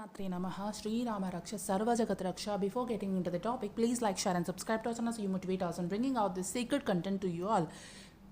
Matre Namaha, Sri Rama Raksha, Sarva Jagat Raksha. Before getting into the topic, please like, share, and subscribe to our channel so you motivate us on bringing out this sacred content to you all.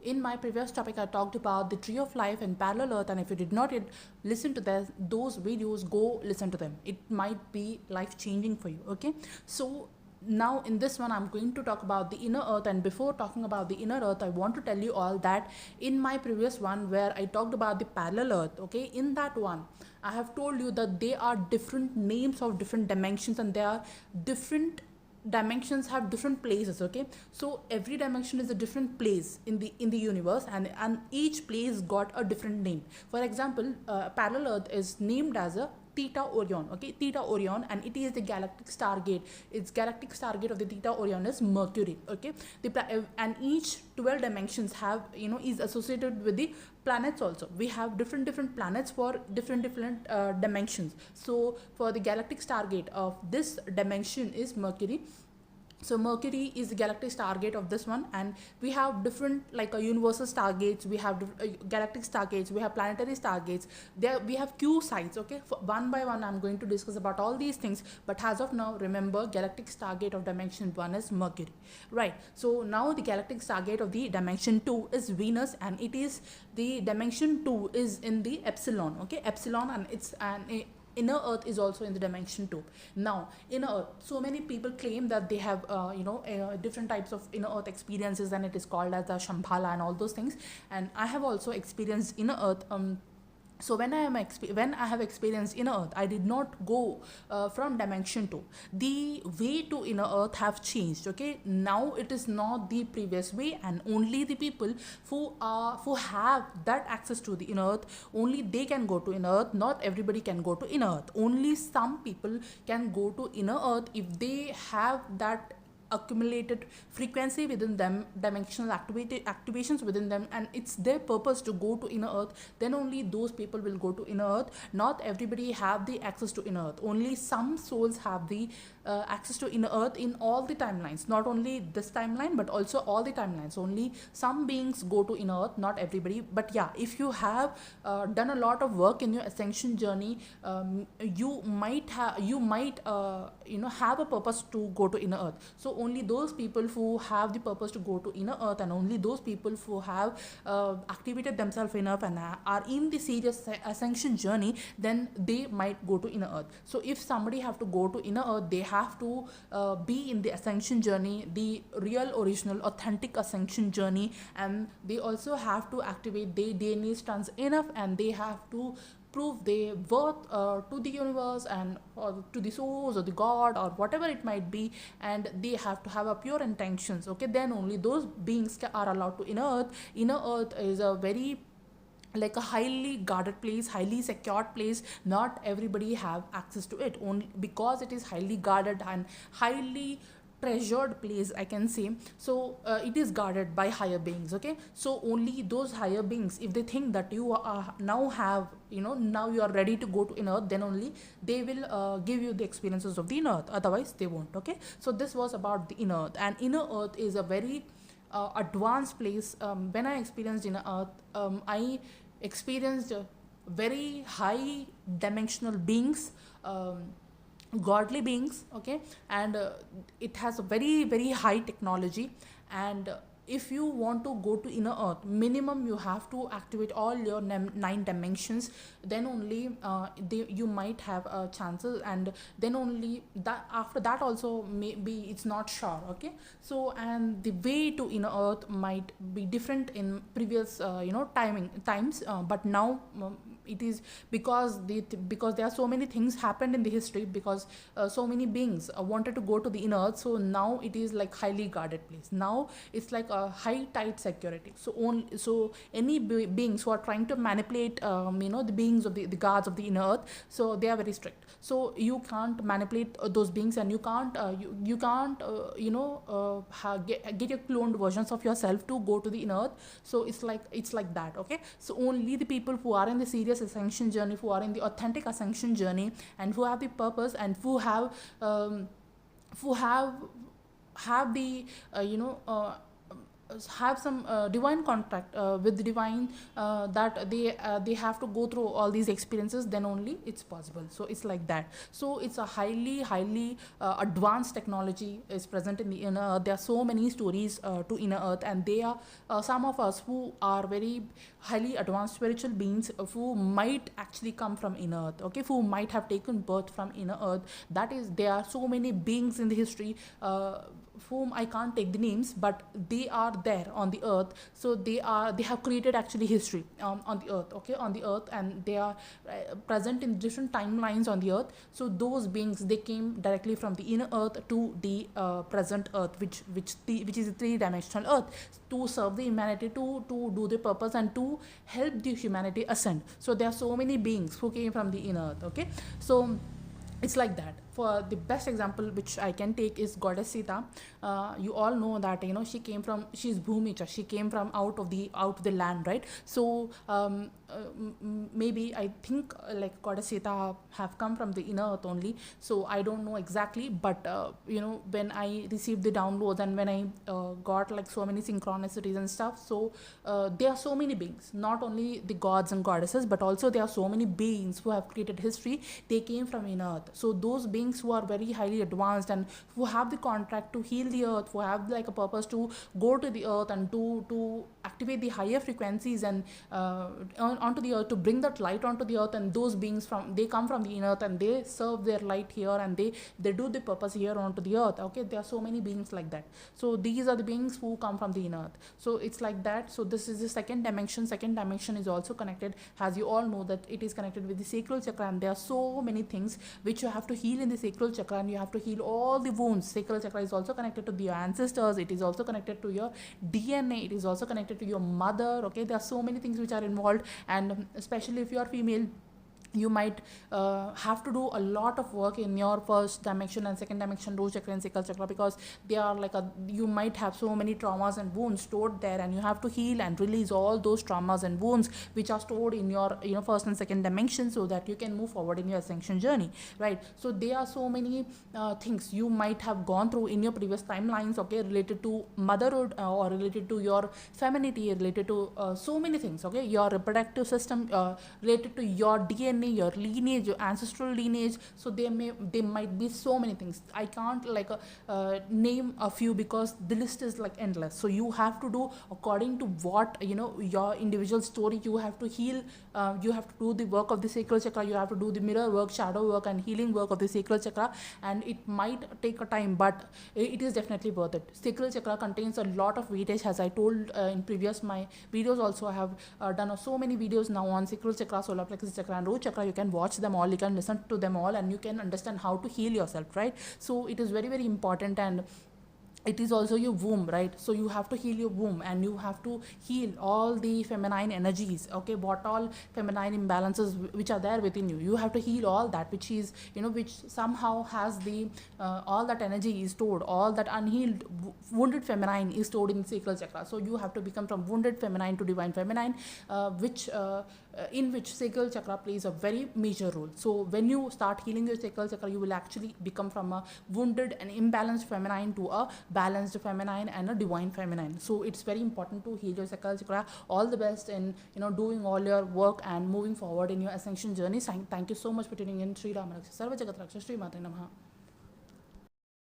In my previous topic, I talked about the tree of life and parallel earth, and if you did not yet listen to those videos, go listen to them. It might be life changing for you. Okay, so now in this one I'm going to talk about the inner earth, and before talking about the inner earth I want to tell you all that in my previous one where I talked about the parallel earth, okay, in that one I have told you that they are different names of different dimensions, and they are different dimensions have different places. Okay, so every dimension is a different place in the universe, and each place got a different name. For example, parallel earth is named as a Theta Orion, okay, Theta Orion, and it is the galactic stargate. Its galactic stargate of the Theta Orion is Mercury, okay. And each 12 dimensions have, is associated with the planets also. We have different planets for different dimensions. So for the galactic stargate of this dimension is Mercury. So Mercury is the galactic stargate of this one, and we have different like universal stargates, we have galactic stargates, we have planetary stargates. There we have Q sites. Okay, one by one I'm going to discuss about all these things, but as of now remember galactic stargate of dimension 1 is Mercury, right? So now the galactic stargate of the dimension 2 is Venus, and it is the dimension 2 is in the epsilon, okay, epsilon, and it's inner earth is also in the dimension 2. Now inner earth, so many people claim that they have different types of inner earth experiences, and it is called as the Shambhala and all those things, and I have also experienced inner earth. So when I have experienced inner earth, I did not go from dimension 2. The way to inner earth have changed. Okay, now it is not the previous way, and only the people who have that access to the inner earth, only they can go to inner earth. Not everybody can go to inner earth. Only some people can go to inner earth if they have that accumulated frequency within them, dimensional activations within them, and it's their purpose to go to inner earth. Then only those people will go to inner earth. Not everybody have the access to inner earth. Only some souls have the access to inner earth in all the timelines, not only this timeline but also all the timelines. Only some beings go to inner earth, not everybody. But yeah, if you have done a lot of work in your ascension journey, you might have a purpose to go to inner earth. So only those people who have the purpose to go to inner earth, and only those people who have activated themselves enough and are in the serious ascension journey, then they might go to inner earth. So if somebody have to go to inner earth, they have to be in the ascension journey, the real original authentic ascension journey, and they also have to activate their DNA strands enough, and they have to prove their worth to the universe and or to the source or the god or whatever it might be, and they have to have a pure intentions. Okay, then only those beings are allowed to inner earth. Inner earth is a very like a highly guarded place, highly secured place. Not everybody have access to it, only because it is highly guarded and highly treasured place, I can say. So it is guarded by higher beings. Okay, so only those higher beings, if they think that you now have now you are ready to go to inner earth, then only they will give you the experiences of the inner earth, otherwise they won't. Okay, so this was about the inner earth, and inner earth is a very advanced place. When I experienced inner earth, I experienced very high dimensional beings, godly beings. Okay, and it has a very high technology, and if you want to go to inner earth, minimum you have to activate all your 9 dimensions. Then only you might have chances, and then only that after that also maybe it's not sure. Okay, so and the way to inner earth might be different in previous times, but now it is because there are so many things happened in the history, because so many beings wanted to go to the inner earth. So now it is like highly guarded place. Now it's like a high tight security. So any beings who are trying to manipulate the beings of the gods of the inner earth, so they are very strict. So you can't manipulate those beings, and you can't get your cloned versions of yourself to go to the inner earth. So it's like that. Okay, so only the people who are in the serious ascension journey, who are in the authentic ascension journey, and who have the purpose, and who have the have some divine contact with the divine, that they have to go through all these experiences, then only it's possible. So it's like that. So it's a highly advanced technology is present in the inner earth. There are so many stories to inner earth, and they are some of us who are very highly advanced spiritual beings who might actually come from inner earth, okay, who might have taken birth from inner earth. That is, there are so many beings in the history, whom I can't take the names, but they are there on the earth. So they have created actually history on the earth, okay, on the earth, and they are present in different timelines on the earth. So those beings, they came directly from the inner earth to the present earth, which is a three-dimensional earth, to serve the humanity, to do the purpose, and to help the humanity ascend. So there are so many beings who came from the inner earth, okay. So it's like that. For the best example which I can take is goddess Sita. You all know that, she's Bhumicha, she came from out of the land, right? So maybe I think like goddess Sita have come from the inner earth only. So I don't know exactly, but when I received the downloads, and when I got like so many synchronicities and stuff, so there are so many beings, not only the gods and goddesses, but also there are so many beings who have created history. They came from inner earth. So those beings who are very highly advanced, and who have the contract to heal the earth, who have like a purpose to go to the earth and to activate the higher frequencies, and onto the earth, to bring that light onto the earth. And those beings, they come from the inner earth, and they serve their light here, and they do the purpose here onto the earth, okay. There are so many beings like that. So these are the beings who come from the inner earth. So it's like that. So this is the second dimension is also connected, as you all know, that it is connected with the sacral chakra. And there are so many things which you have to heal in the sacral chakra, and you have to heal all the wounds. Sacral chakra is also connected to your ancestors, it is also connected to your DNA, it is also connected to your mother, okay. There are so many things which are involved, and especially if you are female, you might have to do a lot of work in your first dimension and second dimension, root chakra and sacral chakra, because they are like you might have so many traumas and wounds stored there, and you have to heal and release all those traumas and wounds which are stored in your first and second dimension, so that you can move forward in your ascension journey, right? So there are so many things you might have gone through in your previous timelines, okay, related to motherhood, or related to your femininity, related to so many things, okay, your reproductive system, related to your DNA, your lineage, your ancestral lineage. So there might be so many things. I can't name a few, because the list is like endless. So you have to do according to what your individual story. You have to heal, you have to do the work of the sacral chakra, you have to do the mirror work, shadow work, and healing work of the sacral chakra. And it might take a time, but it is definitely worth it. Sacral chakra contains a lot of weightage, as I told in previous my videos. Also, I have done so many videos now on sacral chakra, solar plexus chakra, and root chakra. You can watch them all, you can listen to them all, and you can understand how to heal yourself, right? So it is very, very important. And it is also your womb, right? So you have to heal your womb, and you have to heal all the feminine energies, okay, what all feminine imbalances which are there within you. You have to heal all that which is which somehow has the all that energy is stored, all that unhealed wounded feminine is stored in sacral chakra. So you have to become from wounded feminine to divine feminine, in which sacral chakra plays a very major role. So when you start healing your sacral chakra, you will actually become from a wounded and imbalanced feminine to a balanced feminine and a divine feminine. So it's very important to heal your sacral chakra. All the best in doing all your work and moving forward in your ascension journey. Thank you so much for tuning in. Shri Ram Raksha Sarva Jagat Raksha Shri Matre Namaha.